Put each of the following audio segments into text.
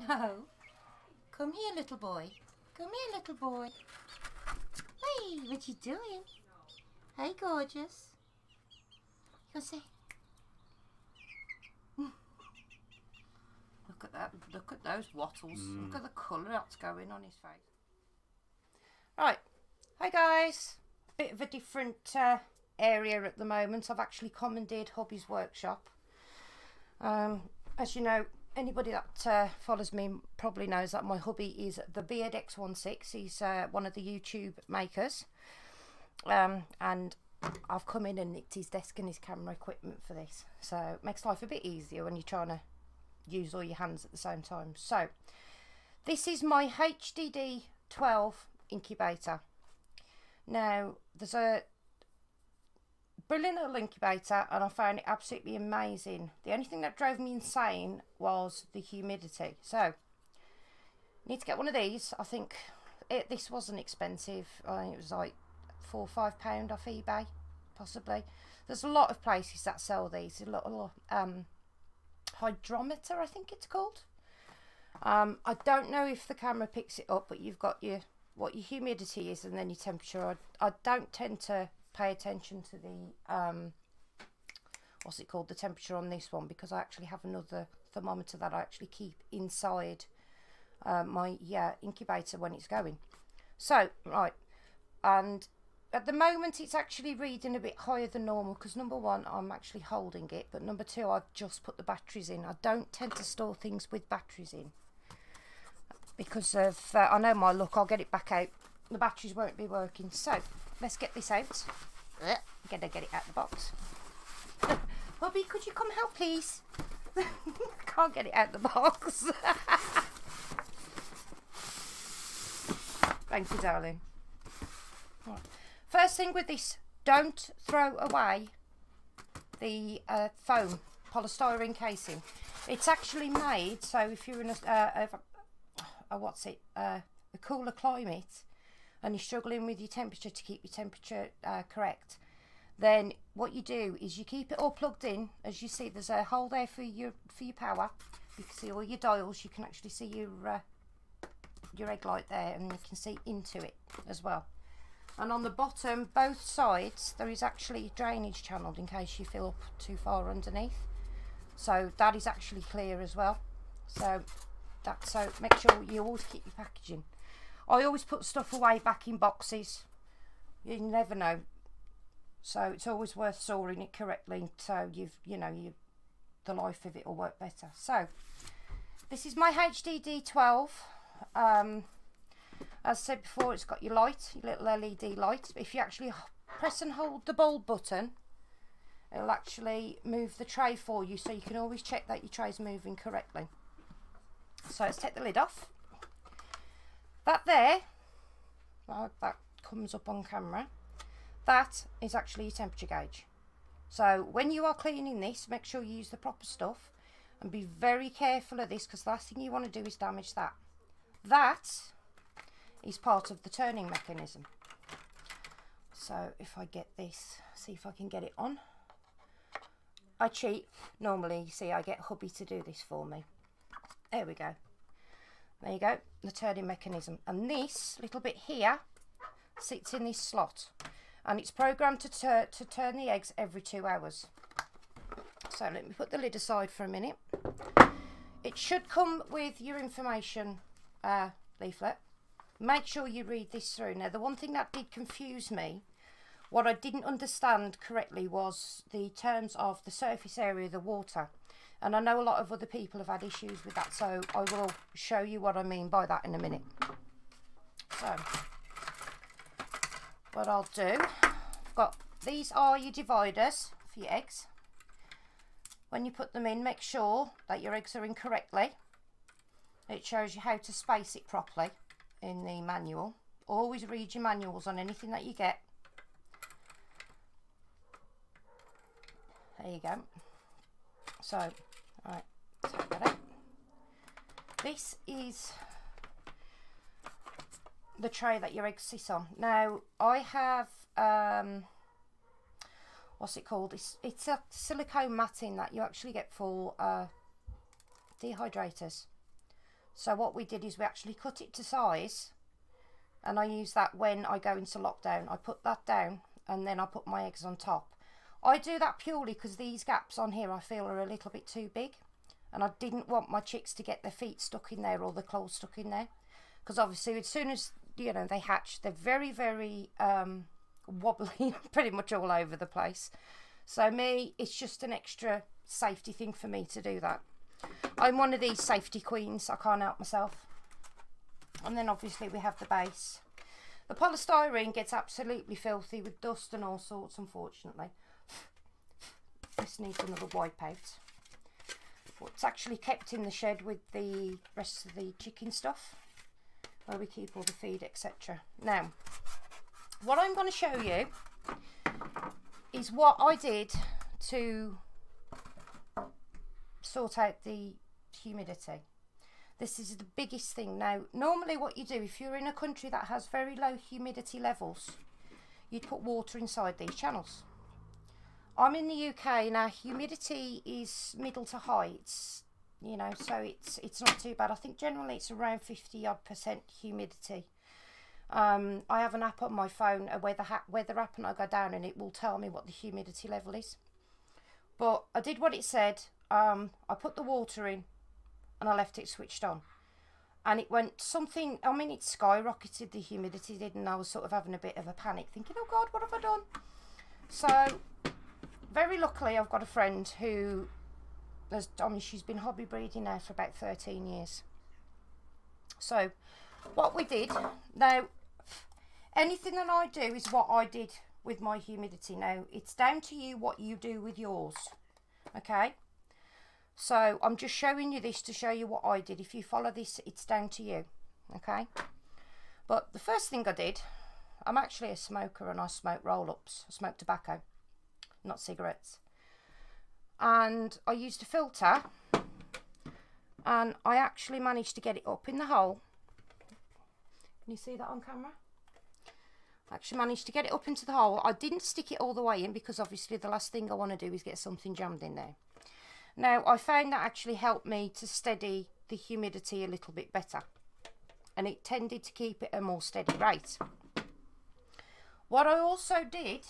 No. Come here, little boy. Come here, little boy. Hey, what you doing? Hey, gorgeous. You'll say. Look at that. Look at those wattles. Look at the colour that's going on his face. Right. Hi, guys. Bit of a different area at the moment. I've actually commandeered hubby's workshop. As you know, anybody that follows me probably knows that my hubby is the Beard X16. He's one of the YouTube makers. And I've come in and nicked his desk and his camera equipment for this. So it makes life a bit easier when you're trying to use all your hands at the same time. So this is my HDD 12 incubator. Now there's a brilliant little incubator and I found it absolutely amazing. The only thing that drove me insane was the humidity. So need to get one of these. I think this wasn't expensive. I think it was like £4 or £5 off eBay, possibly. There's a lot of places that sell these. A little hydrometer, I think it's called. I don't know if the camera picks it up, but you've got what your humidity is and then your temperature. I don't tend to pay attention to the what's it called, the temperature on this one, because I actually have another thermometer that I actually keep inside my incubator when it's going. So right, and at the moment it's actually reading a bit higher than normal because number one, I'm actually holding it, but number two, I've just put the batteries in. I don't tend to store things with batteries in because of I know my luck, I'll get it back out, the batteries won't be working. So let's get this out. Gotta get it out of the box. Bobby, could you come help, please? Can't get it out of the box. Thank you, darling. Right. First thing with this, don't throw away the foam polystyrene casing. It's actually made so if you're in a cooler climate and you're struggling with your temperature to keep your temperature correct, then what you do is you keep it all plugged in. As you see, there's a hole there for your power. You can see all your dials. You can actually see your egg light there, and you can see into it as well. And on the bottom, both sides, there is actually a drainage channel in case you fill up too far underneath. So that is actually clear as well. So make sure you always keep your packaging. I always put stuff away back in boxes. You never know. So it's always worth storing it correctly, so the life of it will work better. So this is my HDD 12. As I said before, it's got your light, your little LED light. If you actually press and hold the bulb button, it'll actually move the tray for you, so you can always check that your tray's moving correctly. So let's take the lid off. That there, that comes up on camera. That is actually your temperature gauge. So when you are cleaning this, make sure you use the proper stuff and be very careful of this, because the last thing you want to do is damage that. That is part of the turning mechanism. So if I get this, see if I can get it on. I cheat. Normally, you see, I get hubby to do this for me. There we go. There you go, the turning mechanism. And this little bit here sits in this slot. And it's programmed to turn the eggs every 2 hours. So let me put the lid aside for a minute. It should come with your information leaflet. Make sure you read this through. Now, the one thing that did confuse me, what I didn't understand correctly, was the terms of the surface area of the water. And I know a lot of other people have had issues with that, so I will show you what I mean by that in a minute. So what I'll do, these are your dividers for your eggs. When you put them in, make sure that your eggs are in correctly. It shows you how to space it properly in the manual. Always read your manuals on anything that you get. There you go. So, right, take that out. This is the tray that your eggs sit on. Now, I have what's it called? It's a silicone matting that you actually get for dehydrators. So what we did is we actually cut it to size, and I use that when I go into lockdown. I put that down and then I put my eggs on top. I do that purely because these gaps on here I feel are a little bit too big, and I didn't want my chicks to get their feet stuck in there or the claws stuck in there, because obviously as soon as, you know, they hatch, they're very, very wobbly, pretty much all over the place. So me, it's just an extra safety thing for me to do that. I'm one of these safety queens, I can't help myself. And then obviously we have the base. The polystyrene gets absolutely filthy with dust and all sorts, unfortunately. This needs another wipe out. But it's actually kept in the shed with the rest of the chicken stuff, where we keep all the feed, etc. Now, what I'm going to show you is what I did to sort out the humidity. This is the biggest thing. Now, normally what you do, if you're in a country that has very low humidity levels, you'd put water inside these channels. I'm in the UK now. Humidity is middle to high. It's, you know, so it's not too bad. I think generally it's around 50% humidity. I have an app on my phone, a weather app, and I go down and it will tell me what the humidity level is. But I did what it said. I put the water in and I left it switched on, and it went something, I mean, it skyrocketed, the humidity did, and I was sort of having a bit of a panic, thinking, oh God, what have I done? So very luckily I've got a friend who has, I mean, she's been hobby breeding now for about 13 years. So what we did, now anything that I do is what I did with my humidity. Now it's down to you what you do with yours, okay? So I'm just showing you this to show you what I did. If you follow this, it's down to you, okay? But the first thing I did, I'm actually a smoker and I smoke roll-ups. I smoke tobacco, not cigarettes. And I used a filter, and I actually managed to get it up in the hole. Can you see that on camera? I actually managed to get it up into the hole. I didn't stick it all the way in because obviously the last thing I want to do is get something jammed in there. Now, I found that actually helped me to steady the humidity a little bit better, and it tended to keep it a more steady rate. What I also did,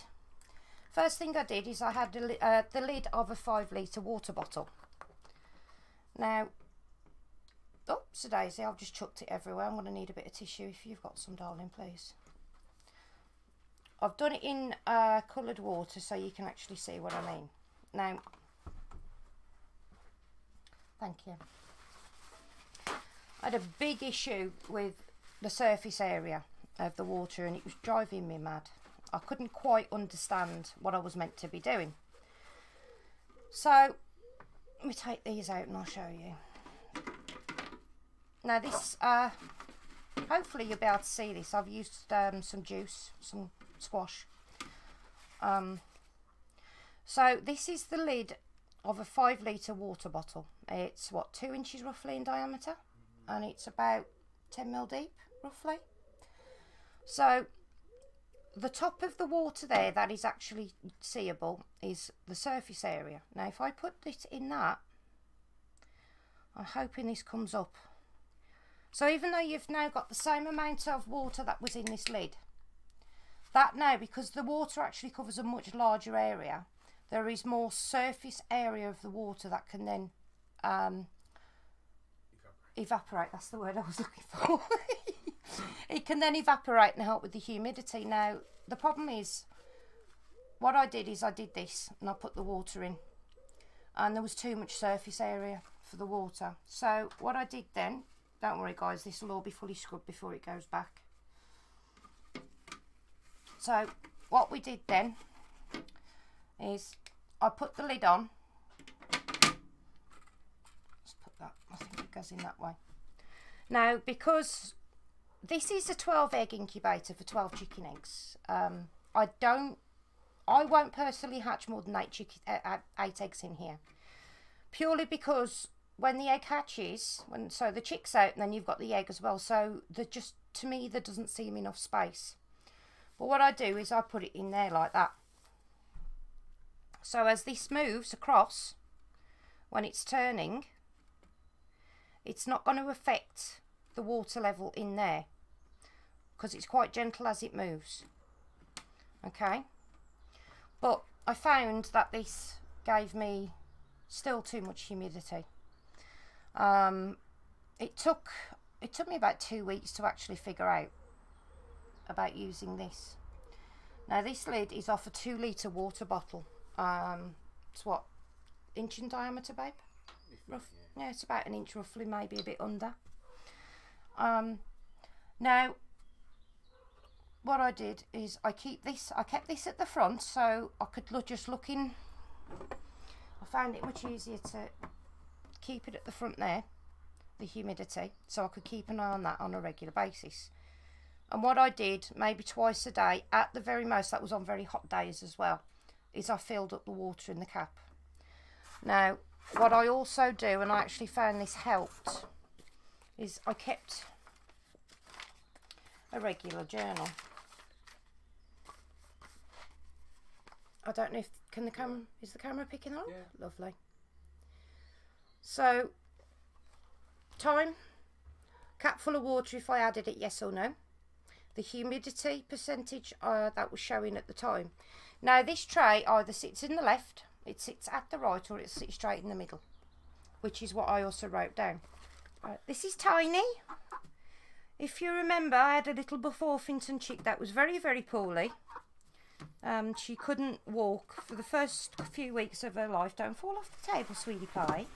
first thing I did is I had the lid of a 5-litre water bottle. Now, oops, a daisy, I've just chucked it everywhere. I'm going to need a bit of tissue if you've got some, darling, please. I've done it in coloured water so you can actually see what I mean. Now, thank you. I had a big issue with the surface area of the water, and it was driving me mad. I couldn't quite understand what I was meant to be doing. So let me take these out and I'll show you. Now this, hopefully you'll be able to see this. I've used some juice, some squash. So this is the lid of a 5-litre water bottle. It's what, 2 inches roughly in diameter, and it's about 10 mil deep roughly. So the top of the water there that is actually seeable is the surface area. Now if I put it in that, I'm hoping this comes up. So even though you've now got the same amount of water that was in this lid, that now, because the water actually covers a much larger area, there is more surface area of the water that can then evaporate. That's the word I was looking for. It can then evaporate and help with the humidity. Now the problem is, what I did is I did this and I put the water in, and there was too much surface area for the water. So what I did then, don't worry guys, this will all be fully scrubbed before it goes back. So what we did then is I put the lid on. Let's put that, I think it goes in that way. Now, because this is a 12 egg incubator for 12 chicken eggs, I won't personally hatch more than 8 eggs in here, purely because when the egg hatches, so the chick's out and then you've got the egg as well, so to me there doesn't seem enough space. But what I do is I put it in there like that. So as this moves across, when it's turning, it's not going to affect the water level in there because it's quite gentle as it moves. Okay, but I found that this gave me still too much humidity. It took me about 2 weeks to actually figure out about using this. Now this lid is off a 2 litre water bottle. It's what, inch in diameter, babe? Rough. Yeah, it's about an inch roughly, maybe a bit under. Now what I did is I kept this at the front so I could just look in. I found it much easier to keep it at the front there, the humidity, so I could keep an eye on that on a regular basis. And what I did, maybe twice a day at the very most, that was on very hot days as well, is I filled up the water in the cap. Now what I also do, and I actually found this helped, is I kept a regular journal. I don't know if is the camera picking up? Yeah. Lovely. So time, cap full of water if I added it, yes or no. The humidity percentage that was showing at the time. Now this tray either sits in the left, it sits at the right, or it sits straight in the middle, which is what I also wrote down. This is Tiny. If you remember, I had a little Buff Orpington chick that was very, very poorly. She couldn't walk for the first few weeks of her life. Don't fall off the table, sweetie pie.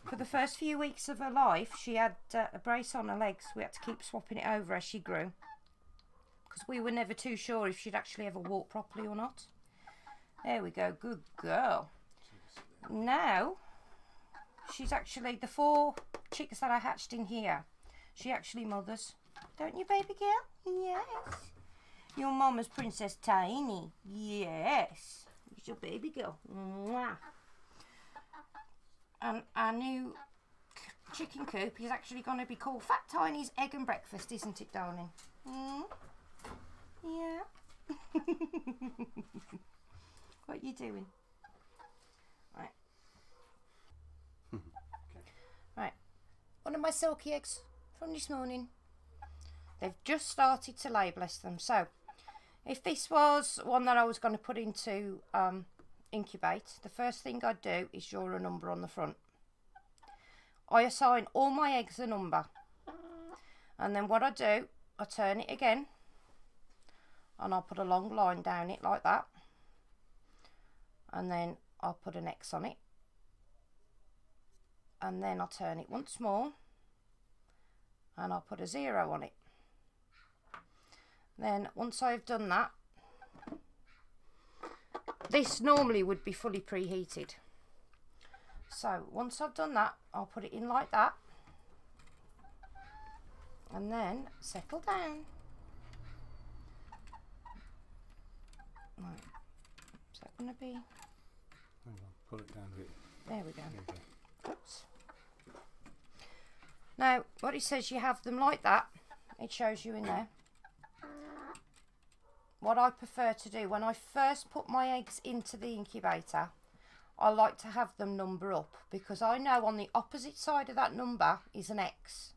For the first few weeks of her life, she had a brace on her legs. We had to keep swapping it over as she grew, because we were never too sure if she'd actually ever walk properly or not. There we go, good girl. Now, she's actually, the 4 chicks that I hatched in here, she actually mothers. Don't you, baby girl? Yes. Your mama's Princess Tiny. Yes. It's your baby girl. Mwah. And our new chicken coop is actually going to be called Fat Tiny's Egg and Breakfast, isn't it, darling? Mm? Yeah. What are you doing? Right. Okay. Right. One of my silky eggs from this morning. They've just started to lay, bless them. So, if this was one that I was going to put into incubate, the first thing I'd do is draw a number on the front. I assign all my eggs a number, and then what I do, I turn it again, and I'll put a long line down it like that, and then I'll put an X on it, and then I'll turn it once more, and I'll put a 0 on it. Then once I've done that, this normally would be fully preheated. So once I've done that, I'll put it in like that, and then settle down. Right. Is that going to be? Hang on, put it down a bit. There we go. Oops. Now, what it says, you have them like that. It shows you in there. What I prefer to do, when I first put my eggs into the incubator, I like to have them number up, because I know on the opposite side of that number is an X.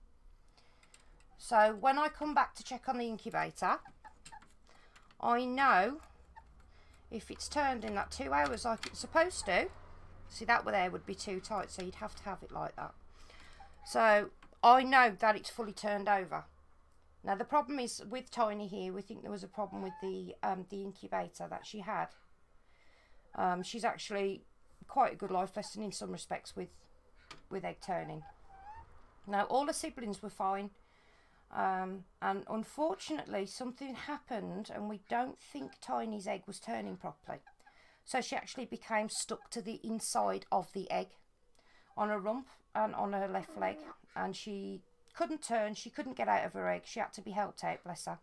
So when I come back to check on the incubator, I know if it's turned in that 2 hours like it's supposed to. See, that there would be too tight, so you'd have to have it like that. So I know that it's fully turned over. Now the problem is with Tiny here, we think there was a problem with the incubator that she had. She's actually quite a good life lesson in some respects with egg turning. Now all the siblings were fine, and unfortunately something happened, and we don't think Tiny's egg was turning properly. So she actually became stuck to the inside of the egg on her rump and on her left leg, and she couldn't turn, she couldn't get out of her egg, she had to be helped out, bless her.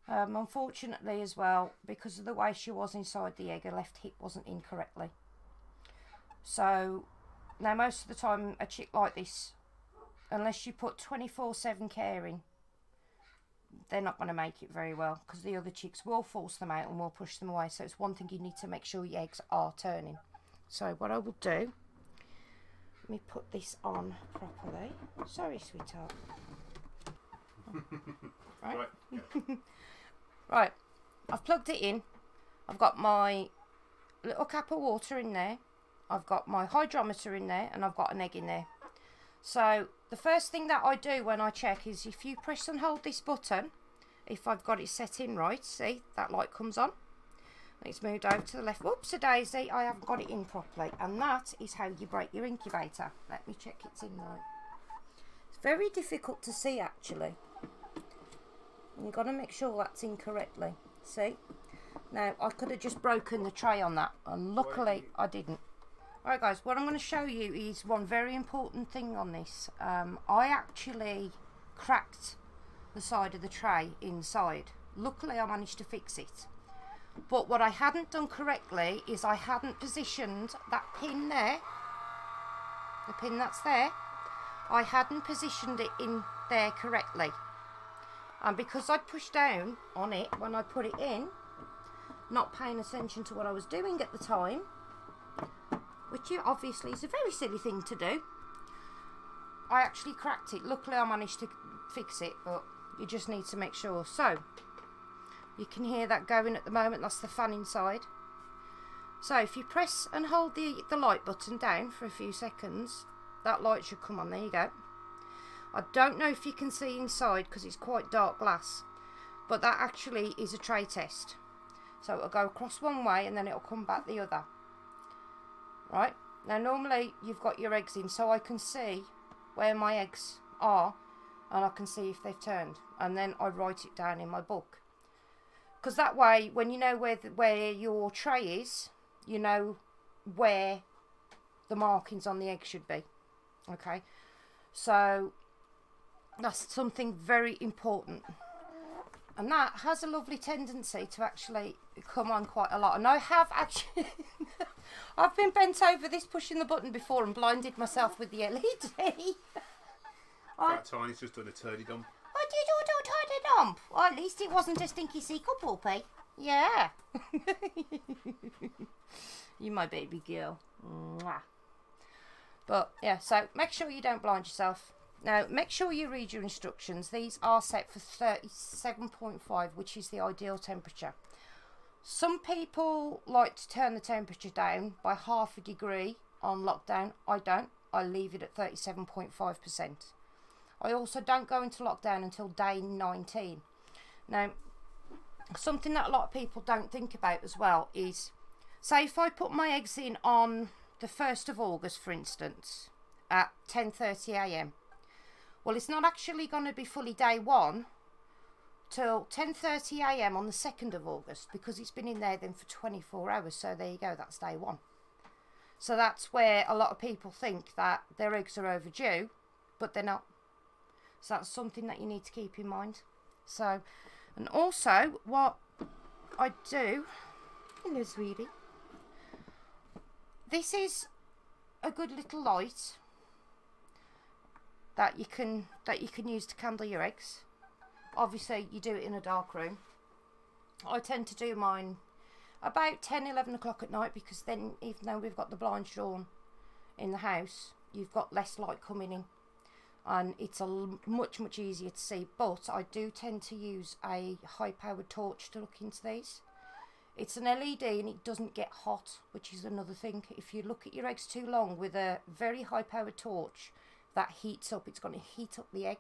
Unfortunately as well, because of the way she was inside the egg, her left hip wasn't in correctly. So now most of the time a chick like this, unless you put 24/7 care in, they're not going to make it very well, because the other chicks will force them out and will push them away. So it's one thing, you need to make sure your eggs are turning. So what I will do, Let me put this on properly. Sorry, sweetheart. Right. Right. I've plugged it in. I've got my little cap of water in there. I've got my hydrometer in there, and I've got an egg in there. So the first thing that I do when I check is if you press and hold this button, if I've got it set in right, see that light comes on. It's moved over to the left. Whoops a daisy, I haven't got it in properly. And that is how you break your incubator. Let me check it's in right. It's very difficult to see actually. You've got to make sure that's in correctly. See? Now I could have just broken the tray on that, and luckily I didn't. Alright guys, what I'm going to show you is one very important thing on this. I actually cracked the side of the tray inside. Luckily I managed to fix it. But what I hadn't done correctly is I hadn't positioned that pin there, the pin that's there, I hadn't positioned it in there correctly. And because I pushed down on it when I put it in, not paying attention to what I was doing at the time, which obviously is a very silly thing to do, I actually cracked it. Luckily I managed to fix it, but you just need to make sure. So you can hear that going at the moment, that's the fan inside. So if you press and hold the light button down for a few seconds, that light should come on. There you go. I don't know if you can see inside because it's quite dark glass, but that actually is a tray test. So it'll go across one way and then it'll come back the other. Right, now normally you've got your eggs in, so I can see where my eggs are and I can see if they've turned, and then I write it down in my book. Because that way, when you know where your tray is, you know where the markings on the egg should be. Okay, so that's something very important. And that has a lovely tendency to actually come on quite a lot. And I have actually, I've been bent over this pushing the button before and blinded myself with the LED. That tiny's just done a turdy dump. I did all do a tiny dump. Well, at least it wasn't a stinky sequel, Poppy. Yeah. You my baby girl. Mwah. But yeah, so make sure you don't blind yourself. Now make sure you read your instructions. These are set for 37.5, which is the ideal temperature. Some people like to turn the temperature down by half a degree on lockdown. I don't. I leave it at 37.5%. I also don't go into lockdown until day 19. Now, something that a lot of people don't think about as well is, say if I put my eggs in on the 1st of August, for instance, at 10:30 AM. Well, it's not actually going to be fully day 1 till 10:30 AM on the 2nd of August, because it's been in there then for 24 hours. So there you go, that's day 1. So that's where a lot of people think that their eggs are overdue, but they're not. So that's something that you need to keep in mind. So, and also what I do, hello sweetie, this is a good little light that you can use to candle your eggs. Obviously you do it in a dark room. I tend to do mine about 10-11 o'clock at night, because then even though we've got the blinds drawn in the house, you've got less light coming in and it's much easier to see. But I do tend to use a high powered torch to look into these. It's an LED and it doesn't get hot, which is another thing. If you look at your eggs too long with a very high powered torch, that heats up. It's going to heat up the egg,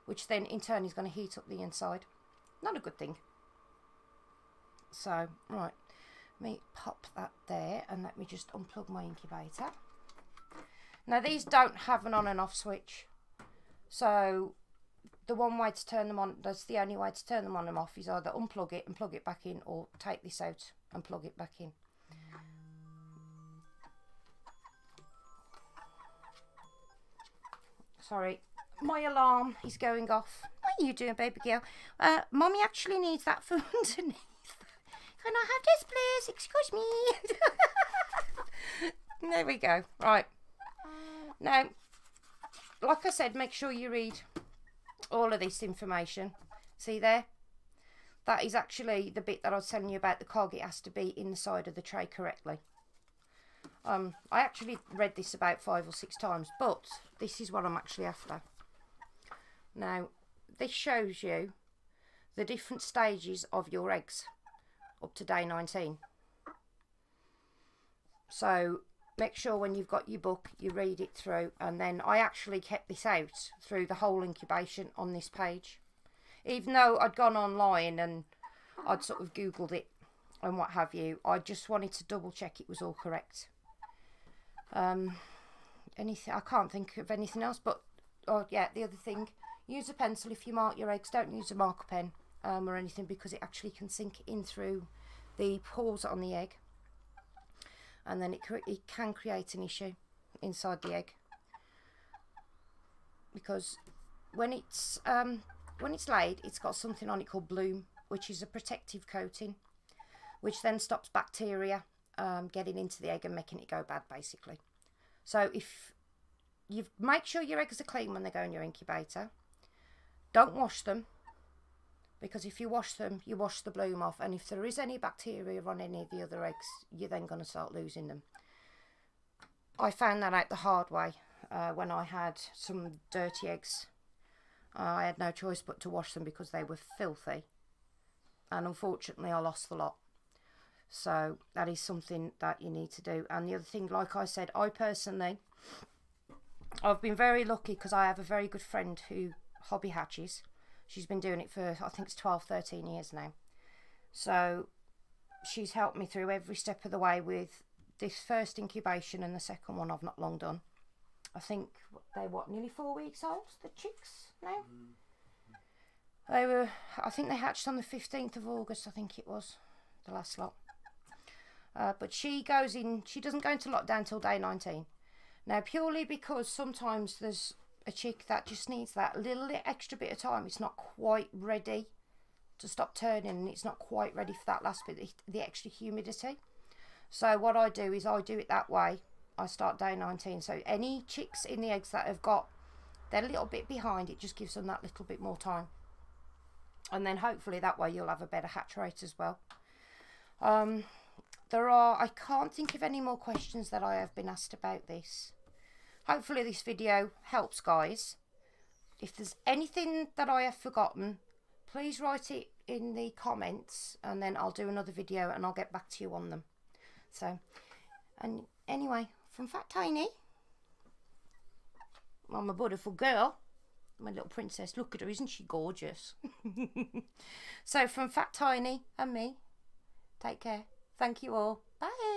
which then in turn is going to heat up the inside. Not a good thing. So, right, let me pop that there and let me just unplug my incubator. Now these don't have an on and off switch, so the one way to turn them on, that's the only way to turn them on and off, is either unplug it and plug it back in, or take this out and plug it back in. Sorry, my alarm is going off. What are you doing, baby girl? Mommy actually needs that food underneath. Can I have this, please? Excuse me. There we go. Right. Now, like I said, make sure you read all of this information. See there? That is actually the bit that I was telling you about the cog. It has to be in the side of the tray correctly. I actually read this about 5 or 6 times, but this is what I'm actually after. Now, this shows you the different stages of your eggs up to day 19. So make sure when you've got your book you read it through, and then I actually kept this out through the whole incubation on this page, even though I'd gone online and I'd sort of googled it and what have you. I just wanted to double check it was all correct. Anything, I can't think of anything else, but oh yeah, the other thing, use a pencil if you mark your eggs. Don't use a marker pen or anything, because it actually can sink in through the pores on the egg, and then it can create an issue inside the egg, because when it's laid, it's got something on it called bloom, which is a protective coating, which then stops bacteria getting into the egg and making it go bad, basically. So if you make sure your eggs are clean when they go in your incubator, don't wash them, because if you wash them, you wash the bloom off, and if there is any bacteria on any of the other eggs, you're then going to start losing them. I found that out the hard way when I had some dirty eggs. I had no choice but to wash them because they were filthy, and unfortunately I lost the lot. So that is something that you need to do. And the other thing, like I said, I've been very lucky because I have a very good friend who hobby hatches. She's been doing it for, I think it's 12-13 years now. So she's helped me through every step of the way with this first incubation, and the second one I've not long done. I think they're nearly 4 weeks old, the chicks now. They were, I think they hatched on the 15th of August, I think it was, the last lot. But she doesn't go into lockdown till day 19. Now, purely because sometimes there's a chick that just needs that little extra bit of time. It's not quite ready to stop turning, and it's not quite ready for that last bit, the extra humidity. So what I do is I do it that way. I start day 19. So any chicks in the eggs that have got, they're a little bit behind, it just gives them that little bit more time. And then hopefully that way you'll have a better hatch rate as well. I can't think of any more questions that I have been asked about this. Hopefully this video helps, guys. If there's anything that I have forgotten, please write it in the comments, and then I'll do another video and I'll get back to you on them. So, and anyway, from Fat Tiny, I'm a beautiful girl, my little princess. Look at her, isn't she gorgeous? So from Fat Tiny and me, take care. Thank you all. Bye.